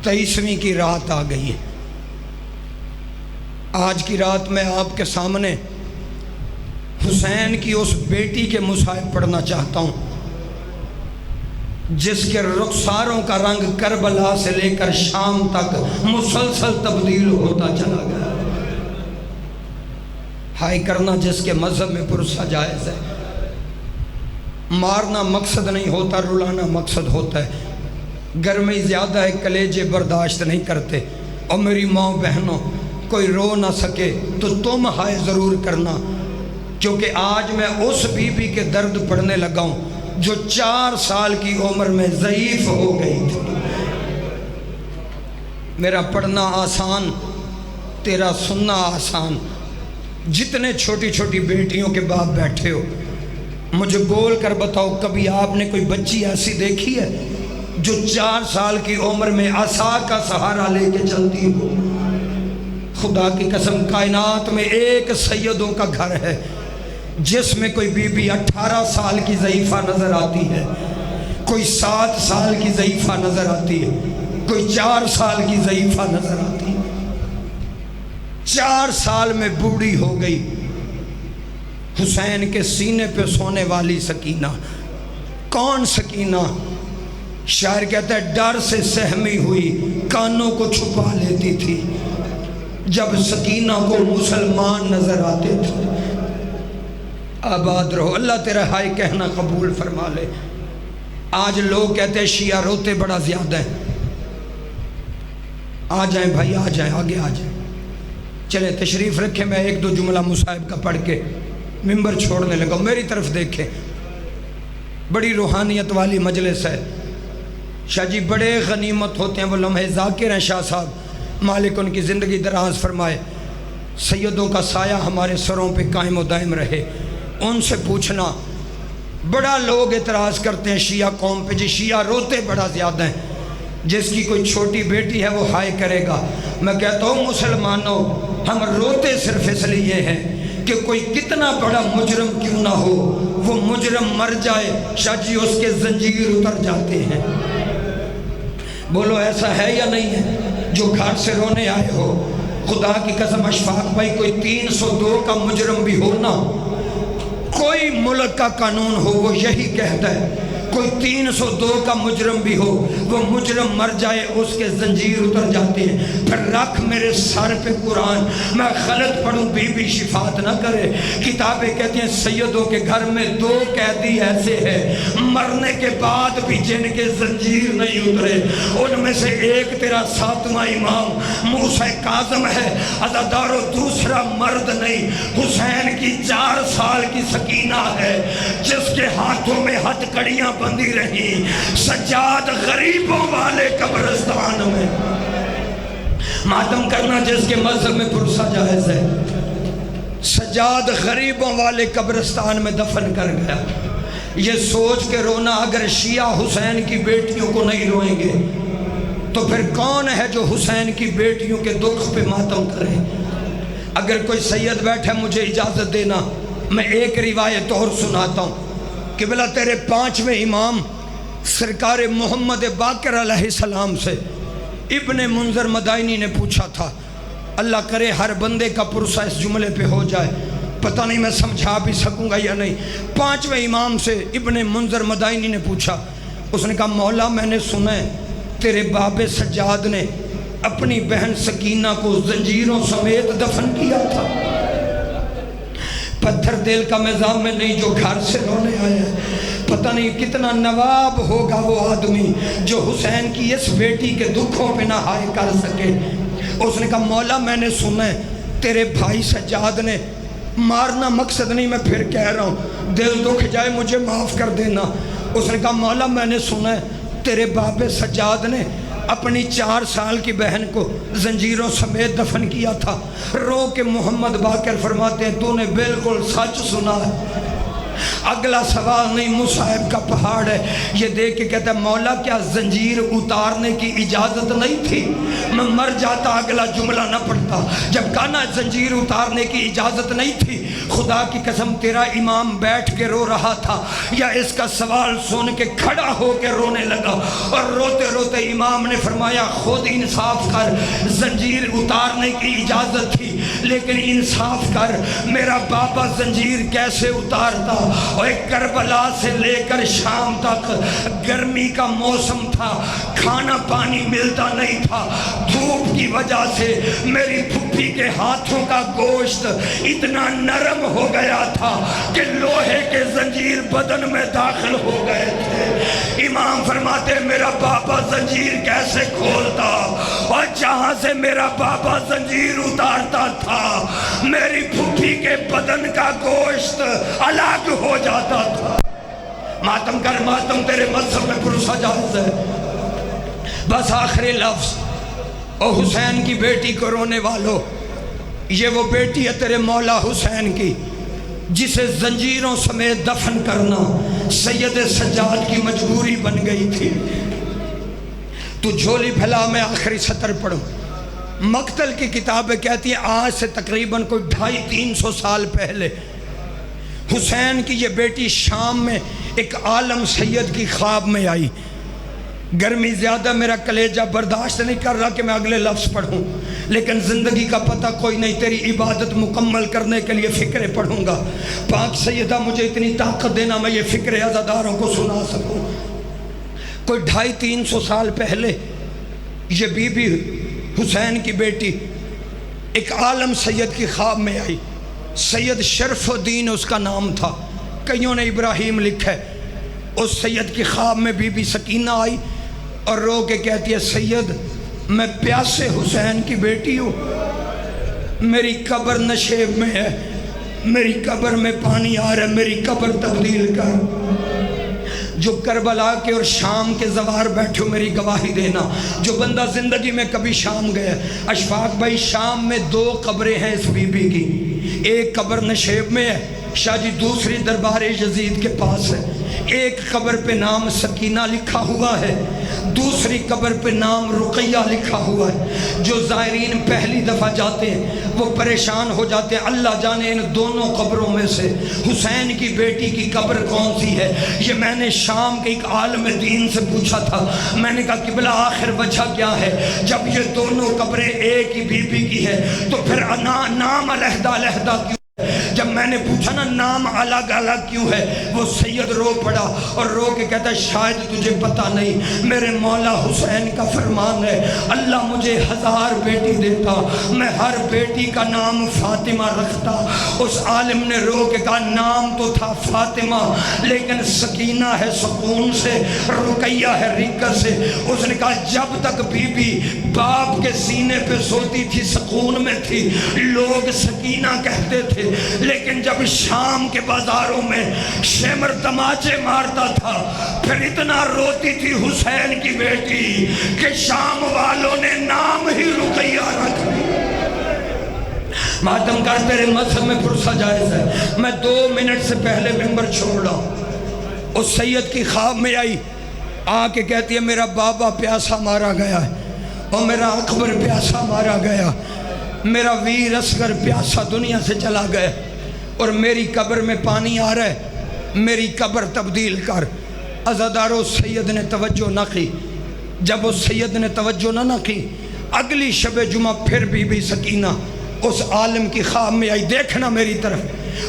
23ویں کی رات آ گئی ہے۔ آج کی رات میں آپ کے سامنے حسین کی اس بیٹی کے مصائب پڑھنا چاہتا ہوں جس کے رخساروں کا رنگ کربلا سے لے کر شام تک مسلسل تبدیل ہوتا چلا گیا۔ ہائی کرنا جس کے مذہب میں پرسہ جائز ہے، مارنا مقصد نہیں ہوتا، رلانا مقصد ہوتا ہے۔ گرمی زیادہ ہے، کلیجے برداشت نہیں کرتے، اور میری ماں بہنوں کوئی رو نہ سکے تو تم ہائے ضرور کرنا، کیونکہ آج میں اس بی بی کے درد پڑھنے لگا ہوں جو 4 سال کی عمر میں ضعیف ہو گئی تھی۔ میرا پڑھنا آسان، تیرا سننا آسان۔ جتنے چھوٹی چھوٹی بیٹیوں کے باپ بیٹھے ہو، مجھے بول کر بتاؤ، کبھی آپ نے کوئی بچی ایسی دیکھی ہے جو 4 سال کی عمر میں عصا کا سہارا لے کے چلتی ہو؟ خدا کی قسم، کائنات میں ایک سیدوں کا گھر ہے جس میں کوئی بی بی 18 سال کی ضعیفہ نظر آتی ہے، کوئی 7 سال کی ضعیفہ نظر آتی ہے، کوئی 4 سال کی ضعیفہ نظر آتی ہے۔ 4 سال میں بوڑھی ہو گئی۔ حسین کے سینے پہ سونے والی سکینہ، کون سکینہ؟ شاعر کہتا ہے ڈر سے سہمی ہوئی کانوں کو چھپا لیتی تھی جب سکینہ کو مسلمان نظر آتے تھے۔ آباد رہو، اللہ تیرا ہائے کہنا قبول فرما لے۔ آج لوگ کہتے ہیں شیعہ روتے بڑا زیادہ ہیں۔ آ جائیں بھائی، آ جائیں، آگے آ جائیں، چلیں تشریف رکھیں۔ میں 1-2 جملہ مصائب کا پڑھ کے ممبر چھوڑنے لگا، میری طرف دیکھیں۔ بڑی روحانیت والی مجلس ہے۔ شاہ جی بڑے غنیمت ہوتے ہیں، وہ لمحے ذاکر ہیں شاہ صاحب، مالک ان کی زندگی دراز فرمائے۔ سیدوں کا سایہ ہمارے سروں پہ قائم و دائم رہے۔ ان سے پوچھنا، بڑا لوگ اعتراض کرتے ہیں شیعہ قوم پہ، جی شیعہ روتے بڑا زیادہ ہیں، جس کی کوئی چھوٹی بیٹی ہے وہ ہائے کرے گا۔ میں کہتا ہوں مسلمانوں، ہم روتے صرف اس لیے ہیں کہ کوئی کتنا بڑا مجرم کیوں نہ ہو، وہ مجرم مر جائے، شاہ جی اس کے زنجیر اتر جاتے ہیں۔ بولو ایسا ہے یا نہیں ہے؟ جو گھر سے رونے آئے ہو، خدا کی قسم اشفاق بھائی، کوئی 302 کا مجرم بھی ہو نا، کوئی ملک کا قانون ہو وہ یہی کہتا ہے، کوئی 302 کا مجرم بھی ہو، وہ مجرم مر جائے اس کے زنجیر اتر جاتے ہیں۔ پھر رکھ میرے سر پہ قرآن، میں غلط پڑھوں بی بی شفاعت نہ کرے۔ کتابیں کہتی ہیں سیدوں کے گھر میں 2 قیدی ایسے ہیں مرنے کے بعد بھی جن کے زنجیر نہیں اترے، ان میں سے ایک تیرا 7واں امام موسیٰ کاظم ہے، عزادارو دوسرا مرد نہیں، حسین کی 4 سال کی سکینہ ہے جس کے ہاتھوں میں ہتھ کڑیاں بندھی رہی، سجاد غریبوں والے قبرستان میں۔ ماتم کرنا جس کے مذہب میں پرسہ جائز ہے، سجاد غریبوں والے قبرستان میں دفن کر گیا۔ یہ سوچ کے رونا، اگر شیعہ حسین کی بیٹیوں کو نہیں روئیں گے تو پھر کون ہے جو حسین کی بیٹیوں کے دکھ پہ ماتم کرے؟ اگر کوئی سید بیٹھے مجھے اجازت دینا، میں ایک روایت اور سناتا ہوں۔ قبلہ تیرے 5ویں امام سرکار محمد باقر علیہ السلام سے ابن منذر مدائنی نے پوچھا تھا، اللہ کرے ہر بندے کا پرسہ اس جملے پہ ہو جائے، پتہ نہیں میں سمجھا بھی سکوں گا یا نہیں۔ 5ویں امام سے ابن منذر مدائنی نے پوچھا، اس نے کہا مولا میں نے سنا ہے تیرے باب سجاد نے اپنی بہن سکینہ کو زنجیروں سمیت دفن کیا تھا۔ پتھر دل کا مزاج میں نہیں جو گھر سے رونے آیا ہے، پتہ نہیں کتنا نواب ہوگا وہ آدمی جو حسین کی اس بیٹی کے دکھوں پہ نہ ہائے کر سکے۔ اس نے کہا مولا میں نے سنا ہے تیرے بھائی سجاد نے، مارنا مقصد نہیں میں پھر کہہ رہا ہوں، دل دکھ جائے مجھے معاف کر دینا۔ اس نے کہا مولا میں نے سنا ہے تیرے باب سجاد نے اپنی 4 سال کی بہن کو زنجیروں سمیت دفن کیا تھا۔ رو کے محمد باقر فرماتے ہیں تو نے بالکل سچ سنا ہے۔ اگلا سوال نہیں، مصائب کا پہاڑ ہے۔ یہ دیکھ کے کہتا ہے مولا کیا زنجیر اتارنے کی اجازت نہیں تھی؟ میں مر جاتا اگلا جملہ نہ پڑھتا۔ جب کہا نا زنجیر اتارنے کی اجازت نہیں تھی، خدا کی قسم تیرا امام بیٹھ کے رو رہا تھا یا اس کا سوال سن کے کھڑا ہو کے رونے لگا؟ اور روتے روتے امام نے فرمایا خود انصاف کر، زنجیر اتارنے کی اجازت تھی لیکن انصاف کر، میرا بابا زنجیر کیسے اتارتا؟ اور کربلا سے لے کر شام تک گرمی کا موسم تھا، کھانا پانی ملتا نہیں تھا، دھوپ کی وجہ سے میری پھپھی کے ہاتھوں کا گوشت اتنا نرم ہو گیا تھا کہ لوہے کے زنجیر بدن میں داخل ہو گئے تھے۔ امام فرماتے میرا بابا زنجیر کیسے کھولتا؟ اور جہاں سے میرا بابا زنجیر اتارتا تھا میری پھپھی کے بدن کا گوشت الگ ہو جاتا تھا۔ ماتم کر ماتم، تیرے مذہب میں پرسہ جائز ہے۔ بس آخری لفظ، او حسین کی بیٹی کو رونے والو، یہ وہ بیٹی ہے تیرے مولا حسین کی جسے زنجیروں سمیت دفن کرنا سید سجاد کی مجبوری بن گئی تھی۔ تو جھولی پھیلا، میں آخری سطر پڑھوں۔ مقتل کی کتابیں کہتی ہیں آج سے تقریباً کوئی 250-300 سال پہلے حسین کی یہ بیٹی شام میں ایک عالم سید کی خواب میں آئی۔ گرمی زیادہ، میرا کلیجہ برداشت نہیں کر رہا کہ میں اگلے لفظ پڑھوں، لیکن زندگی کا پتہ کوئی نہیں، تیری عبادت مکمل کرنے کے لیے فکریں پڑھوں گا۔ پاک سیدہ مجھے اتنی طاقت دینا میں یہ فکر عزاداروں کو سنا سکوں۔ کوئی 250-300 سال پہلے یہ بی بی حسین کی بیٹی ایک عالم سید کی خواب میں آئی۔ سید شرف الدین اس کا نام تھا، کئیوں نے ابراہیم لکھا ہے۔ اس سید کی خواب میں بی بی سکینہ آئی اور رو کے کہتی ہے سید میں پیاسے حسین کی بیٹی ہوں، میری قبر نشیب میں ہے، میری قبر میں پانی آ رہا ہے، میری قبر تبدیل کر۔ جو کربلا کے اور شام کے زوار بیٹھو میری گواہی دینا، جو بندہ زندگی میں کبھی شام گیا۔ اشفاق بھائی شام میں 2 قبریں ہیں اس بی بی کی، ایک قبر نشیب میں ہے، شاہ جی دوسری دربار یزید کے پاس ہے۔ ایک قبر پہ نام سکینہ لکھا ہوا ہے، دوسری قبر پہ نام رقیہ لکھا ہوا ہے۔ جو زائرین پہلی دفعہ جاتے ہیں وہ پریشان ہو جاتے ہیں، اللہ جانے ان دونوں قبروں میں سے حسین کی بیٹی کی قبر کون سی ہے۔ یہ میں نے شام کے ایک عالم دین سے پوچھا تھا، میں نے کہا قبلہ آخر وجہ کیا ہے؟ جب یہ دونوں قبریں ایک ہی بی بی کی ہے تو پھر نام علیحدہ علیحدہ کیوں؟ جب میں نے پوچھا نا نام الگ الگ کیوں ہے، وہ سید رو پڑا اور رو کے کہتا ہے شاید تجھے پتہ نہیں، میرے مولا حسین کا فرمان ہے اللہ مجھے 1000 بیٹی دیتا میں ہر بیٹی کا نام فاطمہ رکھتا۔ اس عالم نے رو کے کہا نام تو تھا فاطمہ لیکن سکینہ ہے سکون سے، رقیہ ہے رقت سے۔ اس نے کہا جب تک بی بی باپ کے سینے پہ سوتی تھی سکون میں تھی، لوگ سکینہ کہتے تھے، لیکن جب شام کے بازاروں میں شمر تماچے مارتا تھا پھر اتنا روتی تھی حسین کی بیٹی کہ شام والوں نے نام ہی رقیہ رکھ دیا۔ ماتم کر تیرے مذہب میں پرسہ جائز ہے۔ میں 2 منٹ سے پہلے ممبر چھوڑ رہا ہوں۔ اس سید کی خواب میں آئی، آ کے کہتی ہے میرا بابا پیاسا مارا گیا ہے اور میرا اکبر پیاسا مارا گیا، میرا ویر اصغر پیاسا دنیا سے چلا گیا اور میری قبر میں پانی آ رہا ہے، میری قبر تبدیل کر۔ عزادارو سید نے توجہ نہ کی۔ جب اس سید نے توجہ نہ کی، اگلی شب جمعہ پھر بی بی سکینہ اس عالم کی خواب میں آئی۔ دیکھنا میری طرف،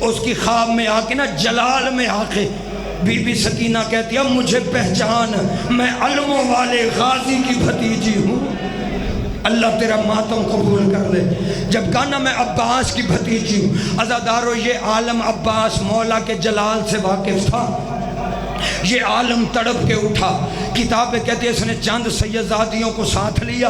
اس کی خواب میں آ کے نا جلال میں آ کے بی بی سکینہ کہتی ہے مجھے پہچان، میں علموں والے غازی کی بھتیجی ہوں۔ اللہ تیرا ماتم قبول کر لے۔ جب کہا میں عباس کی بھتیجی ہوں، عزادارو یہ عالم عباس مولا کے جلال سے واقف تھا، یہ عالم تڑپ کے اٹھا. کتابیں کہتے ہیں اس نے چند سیدزادیوں کو ساتھ لیا,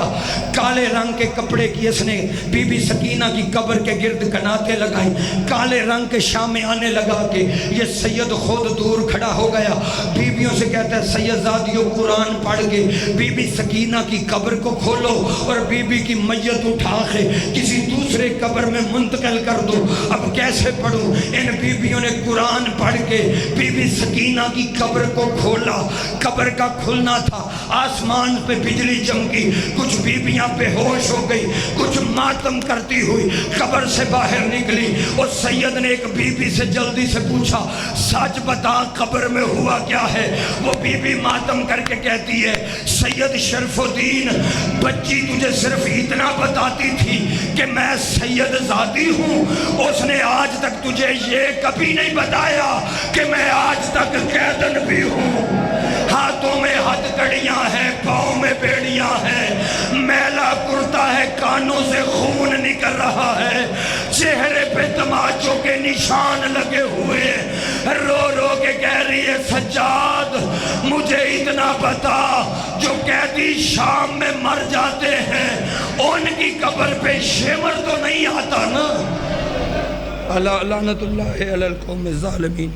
کالے رنگ کے کپڑے کی اس نے بی بی سکینہ کی قبر کے گرد کناتیں لگائیں, کالے رنگ کے شامیانے لگا کے. یہ سید خود دور کھڑا ہو گیا, بیویوں سے کہتا ہے سیدزادیوں قرآن پڑھ کے بی بی سکینہ کی قبر کو کھولو اور بی بی کی میت اٹھا کے کسی دوسرے قبر میں منتقل کر دو. اب کیسے پڑھوں؟ ان بیویوں نے قرآن پڑھ کے بی بی سکینہ کی قبر کو کھولا. قبر کا کھلنا تھا, آسمان پہ بجلی چمکی, کچھ بیویاں بے ہوش ہو گئی, کچھ ماتم کرتی ہوئی قبر سے باہر نکلی. اور سید نے ایک بی بی سے جلدی سے پوچھا سچ بتا قبر میں ہوا کیا ہے؟ وہ بی بی ماتم کر کے کہتی ہے سید شرف الدین بچی تجھے صرف اتنا بتاتی تھی کہ میں سید زادی ہوں, اس نے آج تک تجھے یہ کبھی نہیں بتایا کہ میں آج تک قیدن بھی ہوں. ہاتھوں میں ہتھ کڑیاں ہیں, پاؤں میں بیڑیاں ہیں, میلا کرتا ہے, کانوں سے خون نکل رہا ہے, چہرے پہ تماچوں کے نشان لگے ہوئے, رو رو کے کہہ رہی ہے سجاد مجھے اتنا بتا جو قیدی شام میں مر جاتے ہیں ان کی قبر پہ شمر تو نہیں آتا نا. لعنت اللہ علی القوم الظالمین.